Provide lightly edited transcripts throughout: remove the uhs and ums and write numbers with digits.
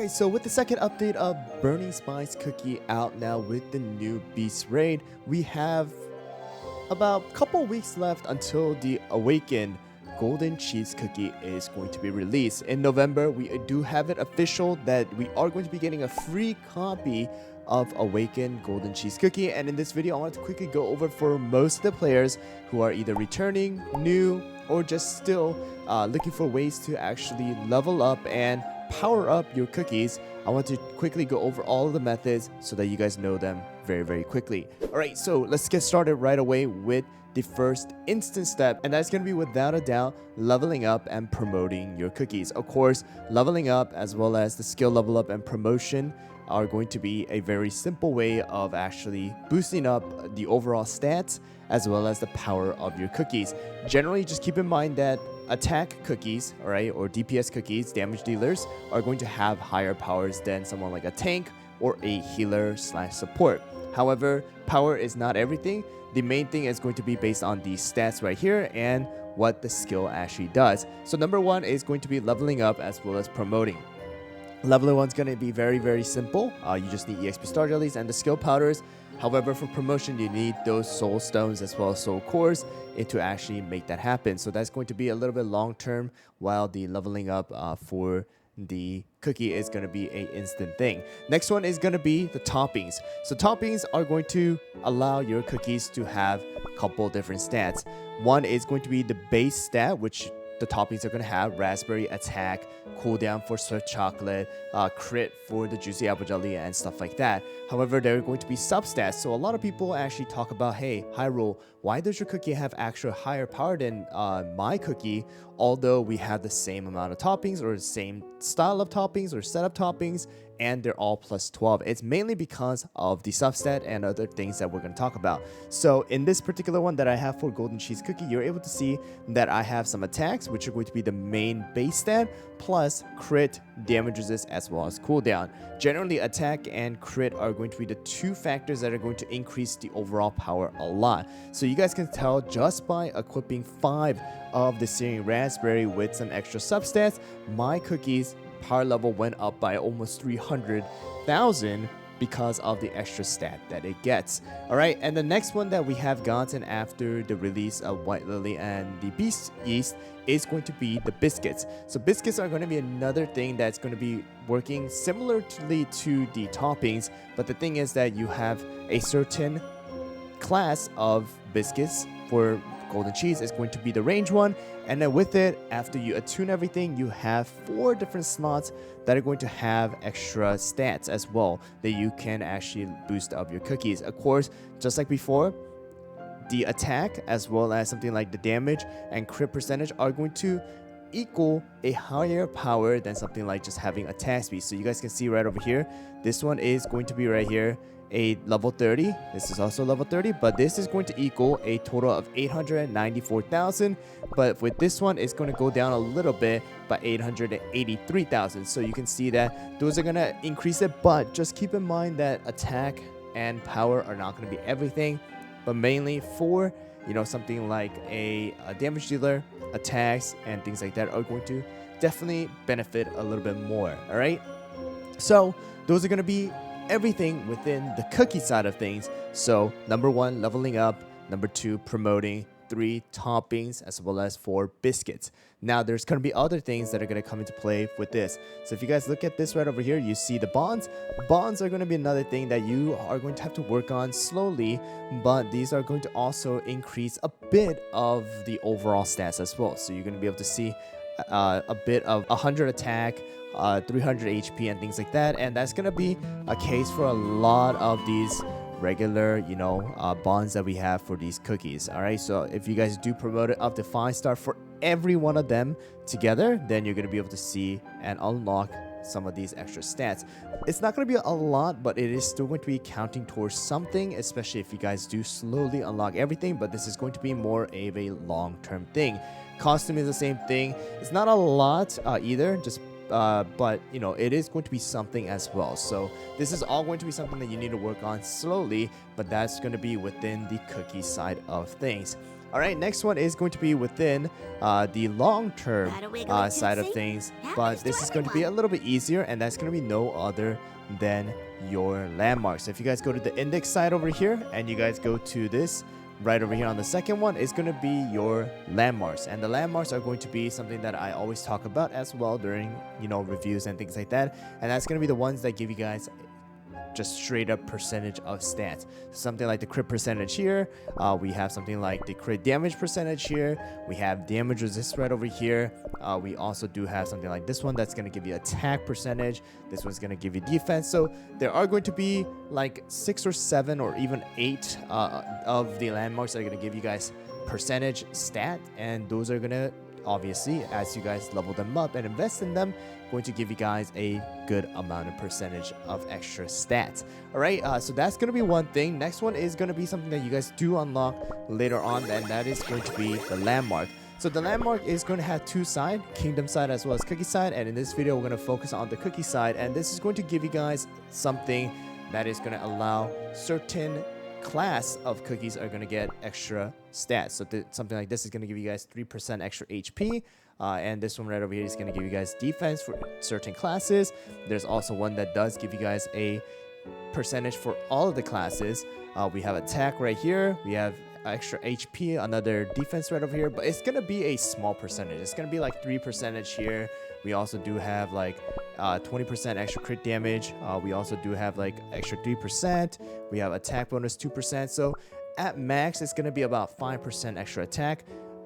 guys, so with the second update of Burning Spice Cookie out now with the new Beast Raid, we have about a couple weeks left until the Awakened Golden Cheese Cookie is going to be released. In November, we do have it official that we are going to be getting a free copy of Awakened Golden Cheese Cookie, and in this video I want to quickly go over for most of the players who are either returning, new, or just still looking for ways to actually level up and power up your cookies. I want to quickly go over all of the methods so that you guys know them very quickly. Alright, so let's get started right away with the first instant step, and that's going to be without a doubt leveling up and promoting your cookies. Of course, leveling up as well as the skill level up and promotion are going to be a very simple way of actually boosting up the overall stats as well as the power of your cookies. Generally, just keep in mind that attack cookies, alright, or DPS cookies, damage dealers, are going to have higher powers than someone like a tank or a healer / support. However, power is not everything. The main thing is going to be based on the stats right here and what the skill actually does. So number one is going to be leveling up as well as promoting. Leveling 1 is going to be very simple. You just need EXP star jellies and the skill powders. However, for promotion, you need those soul stones as well as soul cores to actually make that happen. So that's going to be a little bit long term, while the leveling up for the cookie is going to be an instant thing. Next one is going to be the toppings. So toppings are going to allow your cookies to have a couple different stats. One is going to be the base stat, which the toppings are going to have raspberry attack, cooldown for swift chocolate, crit for the juicy apple jelly, and stuff like that. However, there are going to be substats. So a lot of people actually talk about, hey, HyRool, why does your cookie have actual higher power than my cookie, although we have the same amount of toppings or the same style of toppings or setup toppings, and they're all plus 12. It's mainly because of the substat and other things that we're going to talk about. So in this particular one that I have for Golden Cheese Cookie, you're able to see that I have some attacks, which are going to be the main base stat, plus crit, damage resist, as well as cooldown. Generally, attack and crit are going to be the two factors that are going to increase the overall power a lot. So you guys can tell just by equipping 5 of the Searing Raspberry with some extra substats, my cookies power level went up by almost 300,000 because of the extra stat that it gets. Alright, and the next one that we have gotten after the release of White Lily and the Beast Yeast is going to be the biscuits. So biscuits are going to be another thing that's going to be working similarly to the toppings, but the thing is that you have a certain class of biscuits. For golden cheese is going to be the range one, and then with it, after you attune everything, you have 4 different slots that are going to have extra stats as well that you can actually boost up your cookies. Of course, just like before, the attack as well as something like the damage and crit percentage are going to equal a higher power than something like just having attack speed. So you guys can see right over here, this one is going to be right here a level 30. This is also level 30, but this is going to equal a total of 894,000. But with this one, it's going to go down a little bit by 883,000. So you can see that those are going to increase it, but just keep in mind that attack and power are not going to be everything, but mainly for, you know, something like a damage dealer, attacks and things like that are going to definitely benefit a little bit more. All right, so those are going to be everything within the cookie side of things. So number 1, leveling up, number 2, promoting, 3, toppings, as well as 4, biscuits. Now there's going to be other things that are going to come into play with this. So if you guys look at this right over here, you see the bonds. Bonds are going to be another thing that you are going to have to work on slowly, but these are going to also increase a bit of the overall stats as well. So you're going to be able to see a bit of 100 attack, 300 HP and things like that, and that's gonna be a case for a lot of these regular, you know, bonds that we have for these cookies. All right, so if you guys do promote it up to 5-star for every one of them together, then you're gonna be able to see and unlock some of these extra stats. It's not going to be a lot, but it is still going to be counting towards something, especially if you guys do slowly unlock everything, but this is going to be more of a long-term thing. Costume is the same thing. It's not a lot either, just but you know, it is going to be something as well. So this is all going to be something that you need to work on slowly, but that's going to be within the cookie side of things. All right, next one is going to be within the long-term side of things, but this is going to be a little bit easier, and that's going to be no other than your landmarks. So if you guys go to the index side over here, and you guys go to this right over here on the second one, is going to be your landmarks, and the landmarks are going to be something that I always talk about as well during reviews and things like that, and that's going to be the ones that give you guys just straight up percentage of stats. Something like the crit percentage here, we have something like the crit damage percentage here, we have damage resist right over here, we also do have something like this one that's going to give you attack percentage, this one's going to give you defense. So there are going to be like 6 or 7 or even 8 of the landmarks that are going to give you guys percentage stat, and those are going to obviously, as you guys level them up and invest in them, going to give you guys a good amount of percentage of extra stats. All right, so that's going to be one thing. Next one is going to be something that you guys do unlock later on, and that is going to be the landmark. So the landmark is going to have 2 sides, kingdom side as well as cookie side, and in this video we're going to focus on the cookie side, and this is going to give you guys something that is going to allow certain class of cookies are going to get extra stats. So something like this is going to give you guys 3% extra HP, and this one right over here is going to give you guys defense for certain classes. There's also one that does give you guys a percentage for all of the classes. We have attack right here, we have extra HP, another defense right over here, but it's going to be a small percentage. It's going to be like 3% here. We also do have like 20% extra crit damage. We also do have like extra 3%. We have attack bonus 2%. So at max, it's going to be about 5% extra attack.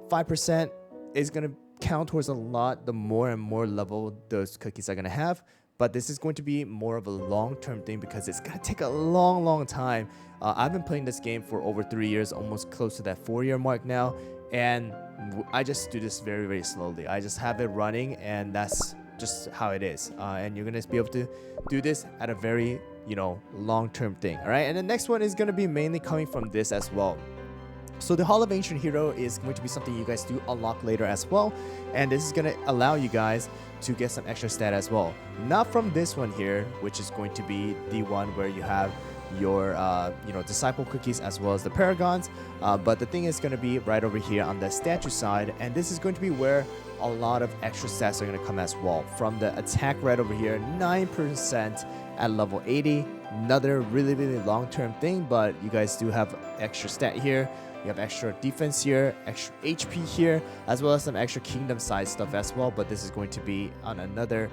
5% is going to count towards a lot the more and more level those cookies are going to have. But this is going to be more of a long-term thing because it's going to take a long time. I've been playing this game for over 3 years, almost close to that 4-year mark now. And I just do this very slowly. I just have it running, and that's just how it is. And you're going to be able to do this at a very, long-term thing. All right. And the next one is going to be mainly coming from this as well. So the Hall of Ancient Hero is going to be something you guys do unlock later as well, and this is going to allow you guys to get some extra stat as well. Not from this one here, which is going to be the one where you have your disciple cookies as well as the paragons, but the thing is going to be right over here on the statue side, and this is going to be where a lot of extra stats are going to come as well. From the attack right over here, 9% at level 80, another really long-term thing, but you guys do have extra stat here. You have extra defense here, extra HP here, as well as some extra kingdom size stuff as well. But this is going to be on another,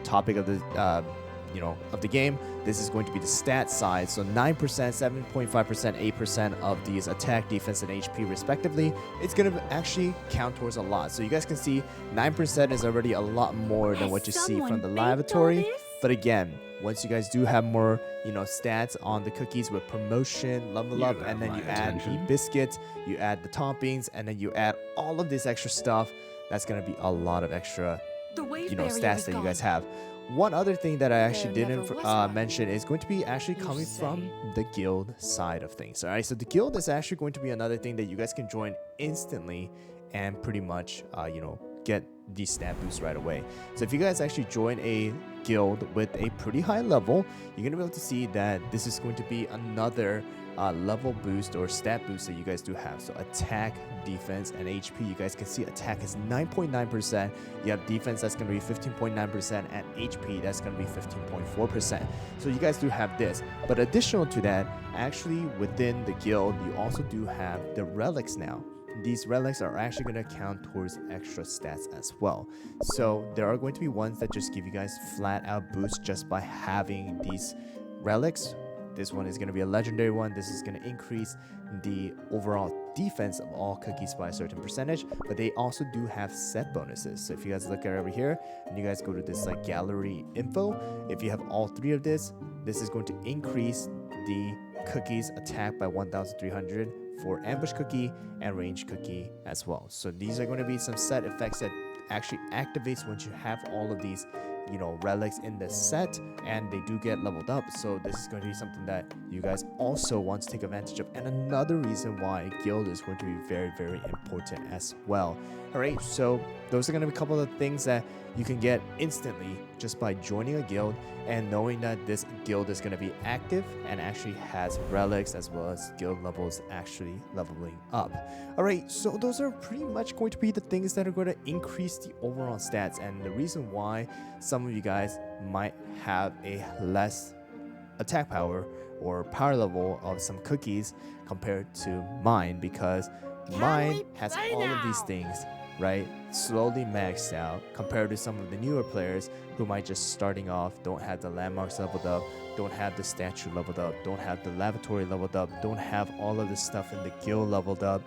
topic of the, of the game. This is going to be the stat side. So 9%, 7.5%, 8% of these attack, defense, and HP respectively. It's going to actually count towards a lot. So you guys can see 9% is already a lot more than what you see from the laboratory. But again, once you guys do have more, stats on the cookies with promotion, level up, and then you add the biscuits, you add the toppings, and then you add all of this extra stuff, that's going to be a lot of extra, stats that you guys have. One other thing that I actually didn't mention is going to be actually coming from the guild side of things. All right, so the guild is actually going to be another thing that you guys can join instantly and pretty much, get these stat boosts right away. So if you guys actually join a guild with a pretty high level, you're going to be able to see that this is going to be another level boost or stat boost that you guys do have. So attack, defense, and HP. You guys can see attack is 9.9%. You have defense that's going to be 15.9%, and HP that's going to be 15.4%. So you guys do have this. But additional to that, actually within the guild, you also do have the relics now. These relics are actually going to count towards extra stats as well. So there are going to be ones that just give you guys flat out boosts just by having these relics. This one is going to be a legendary one. This is going to increase the overall defense of all cookies by a certain percentage, but they also do have set bonuses. So if you guys look at over here and you guys go to this like gallery info, if you have all 3 of this is going to increase the cookies attack by 1,300 for ambush cookie and range cookie as well. So these are going to be some set effects that actually activates once you have all of these relics in the set, and they do get leveled up. So this is going to be something that you guys also want to take advantage of, and another reason why guild is going to be very important as well. All right, so those are going to be a couple of things that you can get instantly just by joining a guild and knowing that this guild is going to be active and actually has relics as well as guild levels actually leveling up. All right, so those are pretty much going to be the things that are going to increase the overall stats, and the reason why some of you guys might have a less attack power or power level of some cookies compared to mine, because mine has all of these things, right, slowly maxed out compared to some of the newer players who might just starting off, don't have the landmarks leveled up, don't have the statue leveled up, don't have the lavatory leveled up, don't have all of this stuff in the guild leveled up,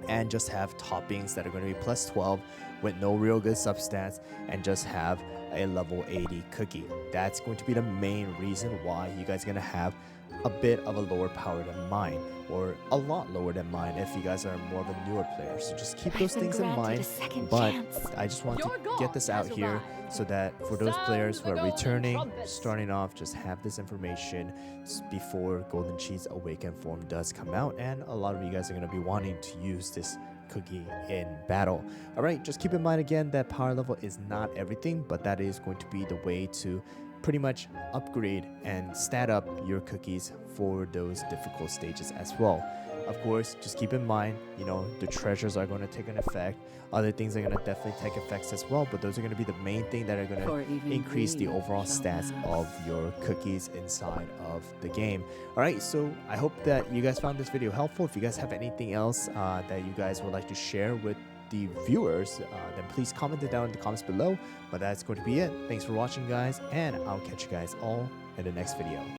and just have toppings that are going to be plus 12 with no real good substats and just have a level 80 cookie. That's going to be the main reason why you guys are going to have a bit of a lower power than mine, or a lot lower than mine if you guys are more of a newer player. So just keep those things in mind. But I just want to get this out here so that for those players who are returning, starting off, just have this information before Golden Cheese Awakened form does come out, and a lot of you guys are going to be wanting to use this cookie in battle. All right, just keep in mind again that power level is not everything, but that is going to be the way to pretty much upgrade and stat up your cookies for those difficult stages as well. Of course, just keep in mind, you know, the treasures are going to take an effect. Other things are going to definitely take effects as well, but those are going to be the main thing that are going to increase the overall stats of your cookies inside of the game. All right, so I hope that you guys found this video helpful. If you guys have anything else that you guys would like to share with the viewers, then please comment it down in the comments below. But that's going to be it. Thanks for watching, guys, and I'll catch you guys all in the next video.